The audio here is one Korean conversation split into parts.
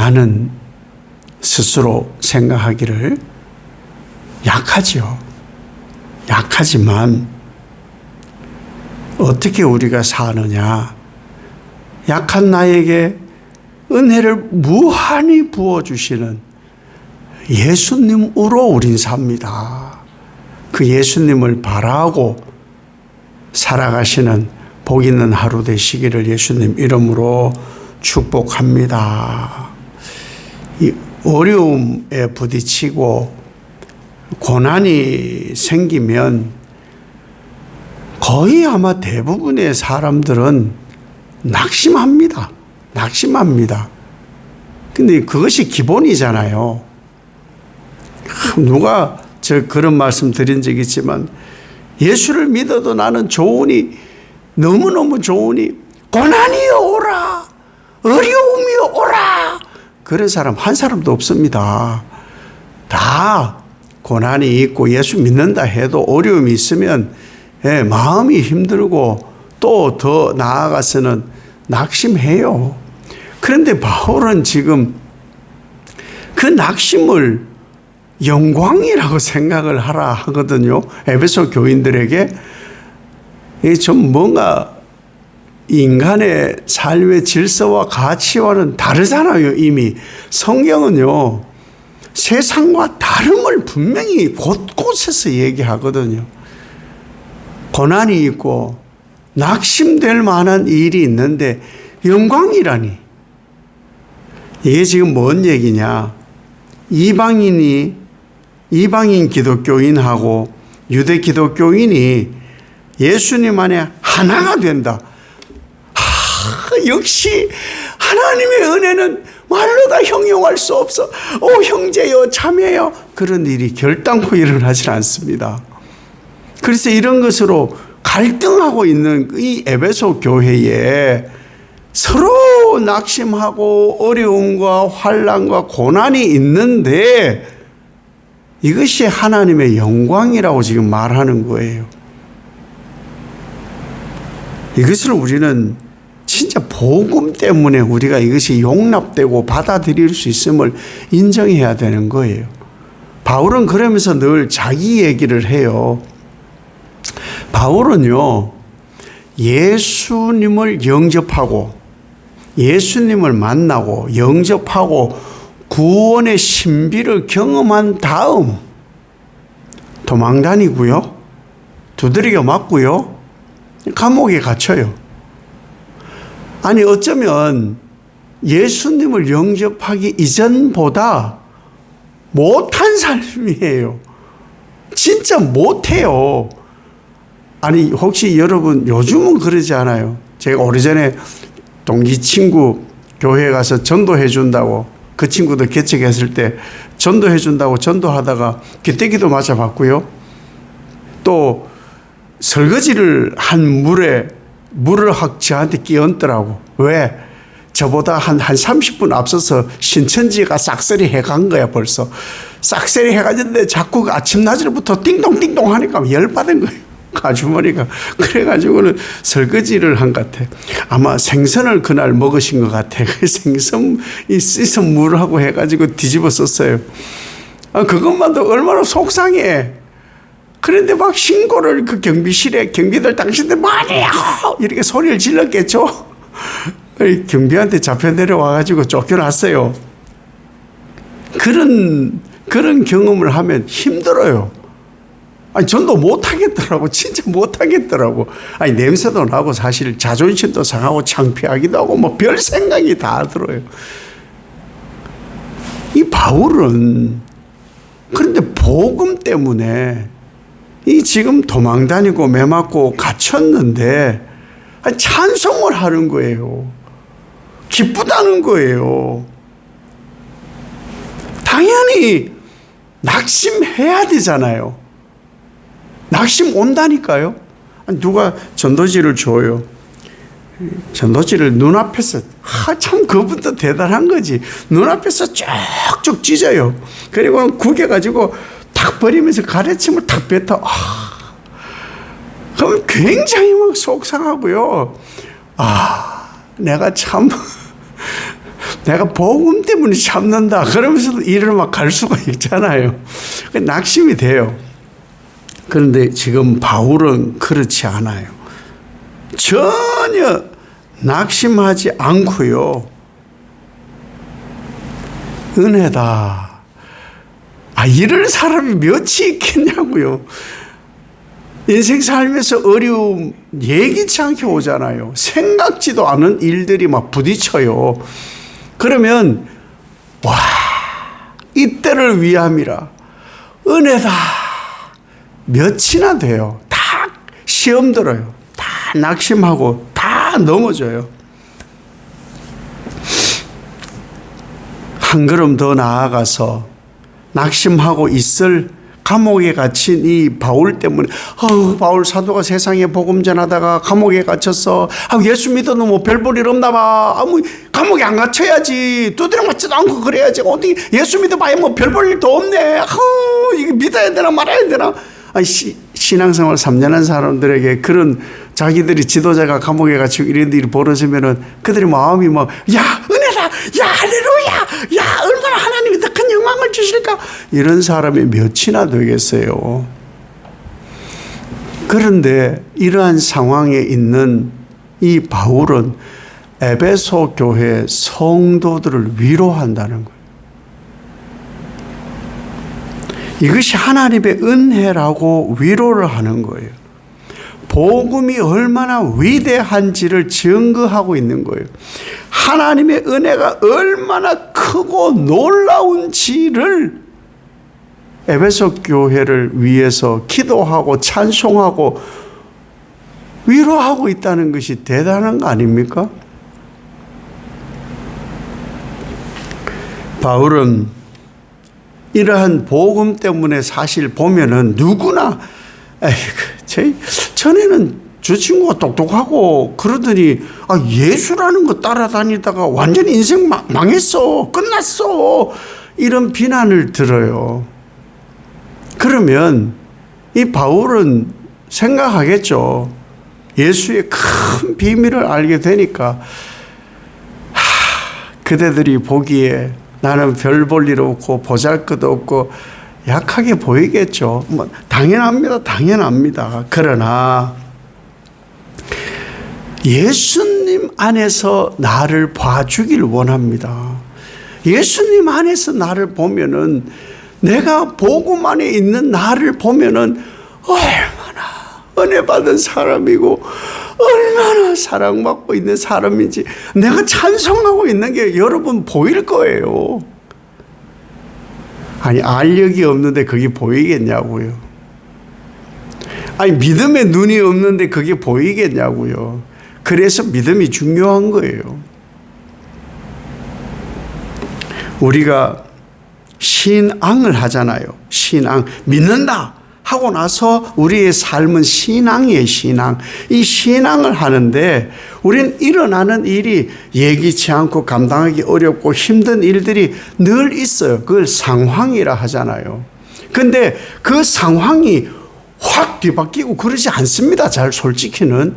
나는 스스로 생각하기를 약하지요. 약하지만 어떻게 우리가 사느냐? 약한 나에게 은혜를 무한히 부어주시는 예수님으로 우린 삽니다. 그 예수님을 바라고 살아가시는 복 있는 하루 되시기를 예수님 이름으로 축복합니다. 이 어려움에 부딪히고 고난이 생기면 거의 아마 대부분의 사람들은 낙심합니다. 낙심합니다. 근데 그것이 기본이잖아요. 누가 그런 말씀 드린 적 있지만 예수를 믿어도 나는 좋으니 너무너무 좋으니 고난이 오라 어려움이 오라 그런 사람 한 사람도 없습니다. 다 고난이 있고 예수 믿는다 해도 어려움이 있으면 마음이 힘들고 또 더 나아가서는 낙심해요. 그런데 바울은 지금 그 낙심을 영광이라고 생각을 하라 하거든요. 에베소 교인들에게 좀 뭔가 인간의 삶의 질서와 가치와는 다르잖아요. 이미 성경은요 세상과 다름을 분명히 곳곳에서 얘기하거든요. 고난이 있고 낙심될 만한 일이 있는데 영광이라니. 이게 지금 뭔 얘기냐? 이방인 기독교인하고 유대 기독교인이 예수님 안에 하나가 된다. 역시 하나님의 은혜는 말로 다 형용할 수 없어. 형제요 자매요. 그런 일이 결단코 일어나질 않습니다. 그래서 이런 것으로 갈등하고 있는 이 에베소 교회에 서로 낙심하고 어려움과 환난과 고난이 있는데 이것이 하나님의 영광이라고 지금 말하는 거예요. 이것을 우리는 진짜 복음 때문에 우리가 이것이 용납되고 받아들일 수 있음을 인정해야 되는 거예요. 바울은 그러면서 늘 자기 얘기를 해요. 바울은요, 예수님을 영접하고 예수님을 만나고 영접하고 구원의 신비를 경험한 다음 도망 다니고요, 두드려 맞고요, 감옥에 갇혀요. 아니 어쩌면 예수님을 영접하기 이전보다 못한 삶이에요. 진짜 못해요. 아니 혹시 여러분 요즘은 그러지 않아요? 제가 오래전에 동기 친구 교회에 가서 전도해 준다고 그 친구도 개척했을 때 전도해 준다고 전도하다가 기대기도 맞아봤고요. 또 설거지를 한 물을 확 저한테 끼얹더라고. 왜? 저보다 한 30분 앞서서 신천지가 싹쓸이 해간 거야 벌써. 싹쓸이 해가지는데 자꾸 아침 낮을부터 띵동띵동 하니까 열받은 거예요. 아주머니가. 그래가지고는 설거지를 한 것 같아. 아마 생선을 그날 먹으신 것 같아. 생선 씻은 물하고 해가지고 뒤집어 썼어요. 그것만도 얼마나 속상해. 그런데 막 신고를 그 경비실에 경비들 당신들 말이야 이렇게 소리를 질렀겠죠. 경비한테 잡혀 내려와가지고 쫓겨났어요. 그런 경험을 하면 힘들어요. 아니 전도 못하겠더라고. 진짜 못하겠더라고. 아니 냄새도 나고 사실 자존심도 상하고 창피하기도 하고 뭐 별 생각이 다 들어요. 이 바울은 그런데 복음 때문에 이 지금 도망 다니고 매 맞고 갇혔는데 찬송을 하는 거예요. 기쁘다는 거예요. 당연히 낙심해야 되잖아요. 낙심 온다니까요. 누가 전도지를 줘요. 전도지를 눈앞에서 참 그분도 대단한 거지. 눈앞에서 쭉쭉 찢어요. 그리고 구겨가지고 탁 버리면서 가래침을 탁 뱉어. 그럼 굉장히 막 속상하고요. 내가 참 내가 복음 때문에 참는다. 그러면서도 일을 막 갈 수가 있잖아요. 낙심이 돼요. 그런데 지금 바울은 그렇지 않아요. 전혀 낙심하지 않고요. 은혜다. 이럴 사람이 몇이 있겠냐고요. 인생 살면서 어려움 예기치 않게 오잖아요. 생각지도 않은 일들이 막 부딪혀요. 그러면 와, 이때를 위함이라 은혜다. 몇이나 돼요. 다 시험 들어요. 다 낙심하고 다 넘어져요. 한 걸음 더 나아가서 낙심하고 있을 감옥에 갇힌 이 바울 때문에 바울 사도가 세상에 복음 전하다가 감옥에 갇혔어. 예수 믿어도 뭐 별 볼 일 없나 봐. 감옥에 안 갇혀야지. 두드려 맞지도 않고 그래야지. 어디 예수 믿어봐야 뭐 별 볼 일도 없네. 이게 믿어야 되나 말아야 되나. 신앙생활 3년 한 사람들에게 그런 자기들이 지도자가 감옥에 갇히고 이런 일이 벌어지면은 그들의 마음이 막 은혜다. 할렐루야. 얼마나 하나님이 더 큰 영광을 주실까. 이런 사람이 몇이나 되겠어요. 그런데 이러한 상황에 있는 이 바울은 에베소 교회 성도들을 위로한다는 거예요. 이것이 하나님의 은혜라고 위로를 하는 거예요. 복음이 얼마나 위대한지를 증거하고 있는 거예요. 하나님의 은혜가 얼마나 크고 놀라운지를 에베소 교회를 위해서 기도하고 찬송하고 위로하고 있다는 것이 대단한 거 아닙니까? 바울은 이러한 복음 때문에 사실 보면은 누구나 전에는 저 친구가 똑똑하고 그러더니 예수라는 거 따라다니다가 완전히 인생 망했어. 끝났어. 이런 비난을 들어요. 그러면 이 바울은 생각하겠죠. 예수의 큰 비밀을 알게 되니까 그대들이 보기에 나는 별 볼 일 없고 보잘것 없고 약하게 보이겠죠. 당연합니다. 그러나 예수님 안에서 나를 봐주길 원합니다. 예수님 안에서 나를 보면은 내가 복음 안에 있는 나를 보면은 얼마나 은혜 받은 사람이고 얼마나 사랑받고 있는 사람인지 내가 찬송하고 있는 게 여러분 보일 거예요. 알력이 없는데 그게 보이겠냐고요. 믿음의 눈이 없는데 그게 보이겠냐고요. 그래서 믿음이 중요한 거예요. 우리가 신앙을 하잖아요. 신앙, 믿는다 하고 나서 우리의 삶은 신앙이에요. 신앙. 이 신앙을 하는데 우리는 일어나는 일이 예기치 않고 감당하기 어렵고 힘든 일들이 늘 있어요. 그걸 상황이라 하잖아요. 근데 그 상황이 확 뒤바뀌고 그러지 않습니다. 잘 솔직히는.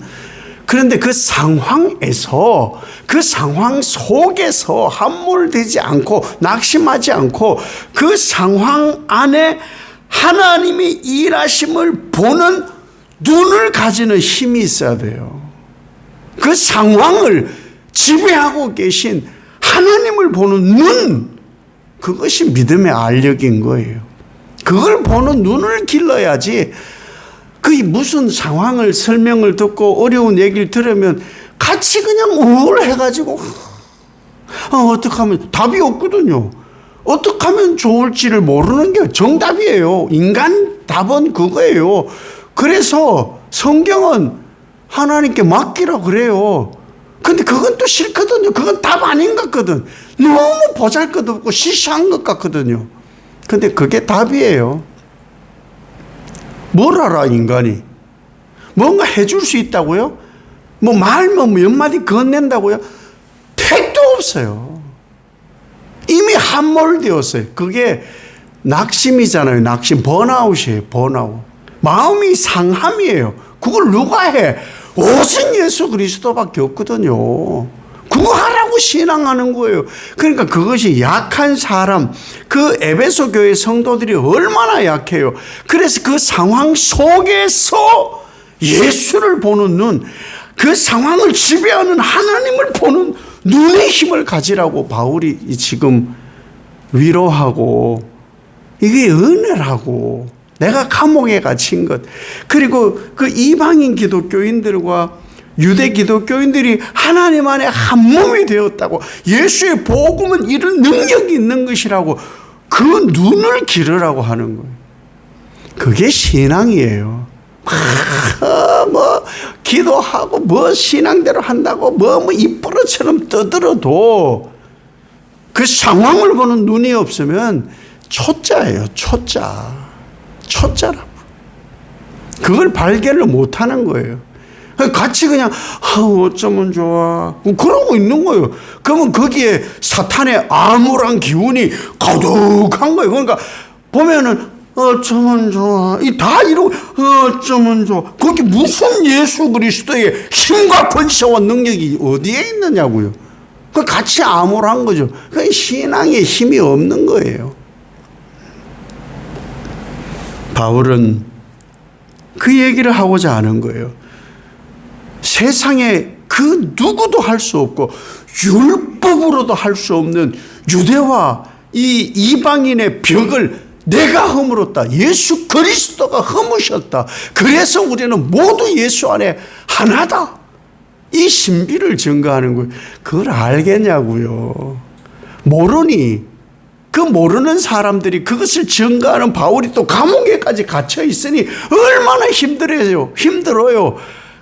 그런데 그 상황에서 그 상황 속에서 함몰되지 않고 낙심하지 않고 그 상황 안에 하나님이 일하심을 보는 눈을 가지는 힘이 있어야 돼요. 그 상황을 지배하고 계신 하나님을 보는 눈, 그것이 믿음의 알력인 거예요. 그걸 보는 눈을 길러야지 그 무슨 상황을 설명을 듣고 어려운 얘기를 들으면 같이 그냥 우울해가지고 어떻게 하면 답이 없거든요. 어떻게 하면 좋을지를 모르는 게 정답이에요. 인간 답은 그거예요. 그래서 성경은 하나님께 맡기라 그래요. 근데 그건 또 싫거든요. 그건 답 아닌 것 같거든. 너무 보잘것없고 시시한 것 같거든요. 근데 그게 답이에요. 뭘 알아 인간이? 뭔가 해줄 수 있다고요? 말만 몇 마디 건넨다고요? 택도 없어요. 이미 함몰되었어요. 그게 낙심이잖아요. 낙심, 번아웃이에요. 번아웃. 마음이 상함이에요. 그걸 누가 해? 오직 예수 그리스도밖에 없거든요. 그거 하라고 하고 신앙하는 거예요. 그러니까 그것이 약한 사람, 그 에베소 교회 성도들이 얼마나 약해요. 그래서 그 상황 속에서 예수를 보는 눈, 그 상황을 지배하는 하나님을 보는 눈의 힘을 가지라고 바울이 지금 위로하고, 이게 은혜라고. 내가 감옥에 갇힌 것. 그리고 그 이방인 기독교인들과 유대 기독교인들이 하나님 안에 한 몸이 되었다고, 예수의 복음은 이런 능력이 있는 것이라고, 그 눈을 기르라고 하는 거예요. 그게 신앙이에요. 뭐 기도하고 뭐 신앙대로 한다고 뭐 입버릇처럼 떠들어도 그 상황을 보는 눈이 없으면 초짜예요. 초짜라고. 그걸 발견을 못하는 거예요. 같이 그냥 어쩌면 좋아 그러고 있는 거예요. 그러면 거기에 사탄의 암울한 기운이 가득한 거예요. 그러니까 보면은 어쩌면 좋아 이 다 이러고 어쩌면 좋아. 거기 무슨 예수 그리스도의 힘과 권세와 능력이 어디에 있느냐고요. 그 같이 암울한 거죠. 그 신앙에 힘이 없는 거예요. 바울은 그 얘기를 하고자 하는 거예요. 세상에 그 누구도 할 수 없고 율법으로도 할 수 없는 유대와 이 이방인의 벽을 내가 허물었다. 예수 그리스도가 허무셨다. 그래서 우리는 모두 예수 안에 하나다. 이 신비를 증거하는 거예요. 그걸 알겠냐고요. 모르니 그 모르는 사람들이 그것을 증거하는 바울이 또 감옥에까지 갇혀 있으니 얼마나 힘들어요.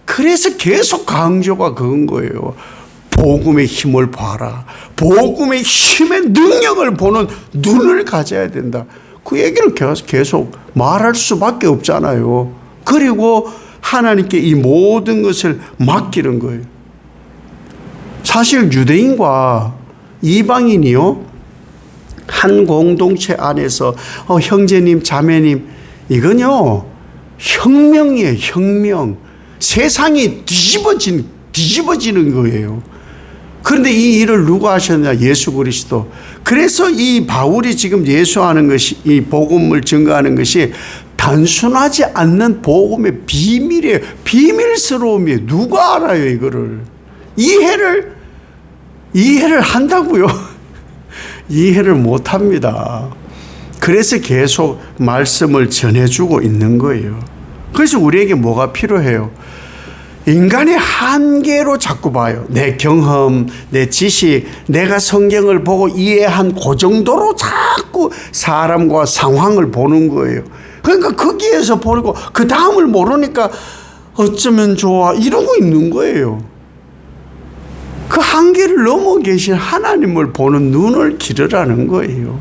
그래서 계속 강조가 그건 거예요. 복음의 힘을 봐라. 복음의 힘의 능력을 보는 눈을 가져야 된다. 그 얘기를 계속 말할 수밖에 없잖아요. 그리고 하나님께 이 모든 것을 맡기는 거예요. 사실 유대인과 이방인이요, 한 공동체 안에서 형제님 자매님 이건요 혁명이에요. 혁명. 세상이 뒤집어지는 거예요. 그런데 이 일을 누가 하셨냐? 예수 그리스도. 그래서 이 바울이 지금 예수하는 것이, 이 복음을 증거하는 것이 단순하지 않는 복음의 비밀이에요. 비밀스러움이에요. 누가 알아요 이거를? 이해를 한다고요? 이해를 못합니다. 그래서 계속 말씀을 전해주고 있는 거예요. 그래서 우리에게 뭐가 필요해요? 인간의 한계로 자꾸 봐요. 내 경험, 내 지식, 내가 성경을 보고 이해한 그 정도로 자꾸 사람과 상황을 보는 거예요. 그러니까 거기에서 버리고 그 다음을 모르니까 어쩌면 좋아 이러고 있는 거예요. 그 한계를 넘어 계신 하나님을 보는 눈을 기르라는 거예요.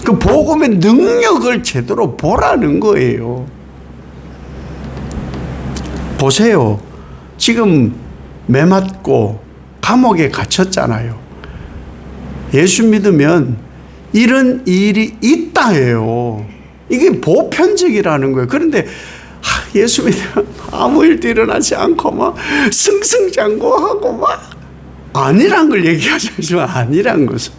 그 복음의 능력을 제대로 보라는 거예요. 보세요. 지금 매 맞고 감옥에 갇혔잖아요. 예수 믿으면 이런 일이 있다 해요. 이게 보편적이라는 거예요. 그런데 예수 믿으면 아무 일도 일어나지 않고 막 승승장구하고 막 아니란 걸 얘기하지만 아니란 것을.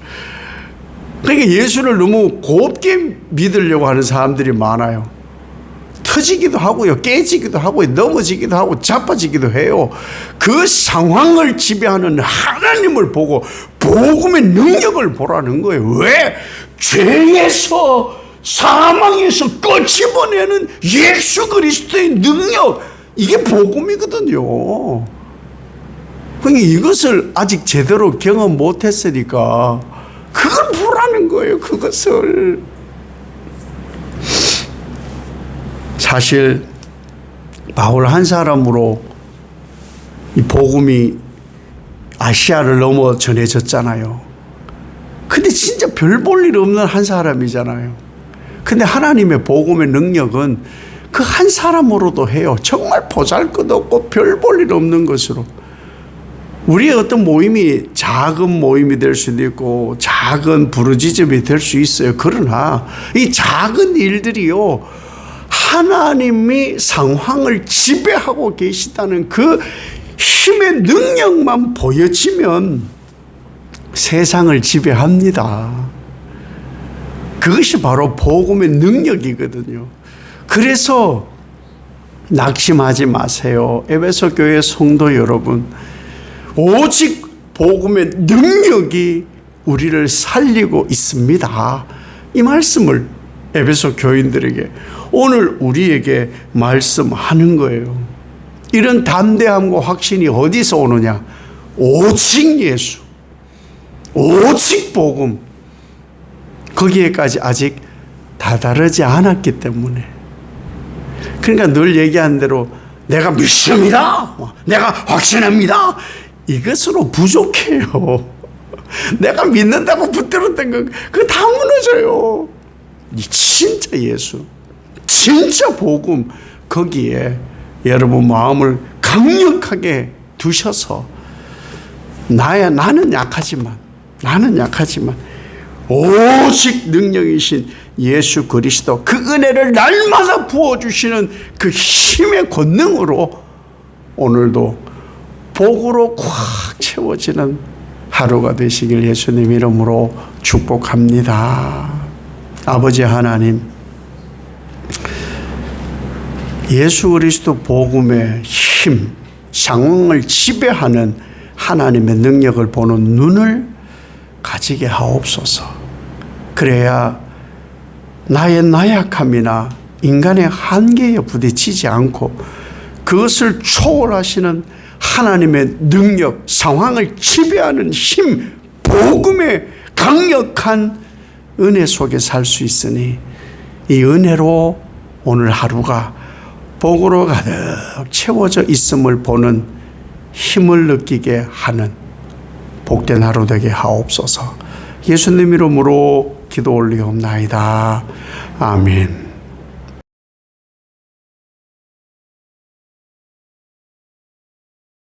그러니까 예수를 너무 곱게 믿으려고 하는 사람들이 많아요. 터지기도 하고요, 깨지기도 하고 넘어지기도 하고 자빠지기도 해요. 그 상황을 지배하는 하나님을 보고 복음의 능력을 보라는 거예요. 왜? 죄에서 사망에서 끄집어내는 예수 그리스도의 능력, 이게 복음이거든요. 그러니까 이것을 아직 제대로 경험 못했으니까 그걸 보라는 거예요. 그것을. 사실 바울 한 사람으로 이 복음이 아시아를 넘어 전해졌잖아요. 근데 진짜 별 볼 일 없는 한 사람이잖아요. 근데 하나님의 복음의 능력은 그 한 사람으로도 해요. 정말 보잘것없고 별 볼 일 없는 것으로. 우리의 어떤 모임이 작은 모임이 될 수도 있고 작은 부르짖음이 될 수 있어요. 그러나 이 작은 일들이요, 하나님이 상황을 지배하고 계시다는 그 힘의 능력만 보여지면 세상을 지배합니다. 그것이 바로 복음의 능력이거든요. 그래서 낙심하지 마세요. 에베소 교회 성도 여러분, 오직 복음의 능력이 우리를 살리고 있습니다. 이 말씀을 에베소 교인들에게 오늘 우리에게 말씀하는 거예요. 이런 담대함과 확신이 어디서 오느냐? 오직 예수, 오직 복음, 거기에까지 아직 다다르지 않았기 때문에. 그러니까 늘 얘기한 대로 내가 믿습니다, 내가 확신합니다, 이것으로 부족해요. 내가 믿는다고 붙들었던 거 그거 다 무너져요. 진짜 예수, 진짜 복음, 거기에 여러분 마음을 강력하게 두셔서 나는 약하지만 오직 능력이신 예수 그리스도, 그 은혜를 날마다 부어주시는 그 힘의 권능으로 오늘도 복으로 꽉 채워지는 하루가 되시길 예수님 이름으로 축복합니다. 아버지 하나님, 예수 그리스도 복음의 힘, 상황을 지배하는 하나님의 능력을 보는 눈을 가지게 하옵소서. 그래야 나의 나약함이나 인간의 한계에 부딪히지 않고 그것을 초월하시는 하나님의 능력, 상황을 지배하는 힘, 복음의 강력한 은혜 속에 살 수 있으니 이 은혜로 오늘 하루가 복으로 가득 채워져 있음을 보는 힘을 느끼게 하는 복된 하루 되게 하옵소서. 예수님 이름으로 기도 올리옵나이다. 아멘.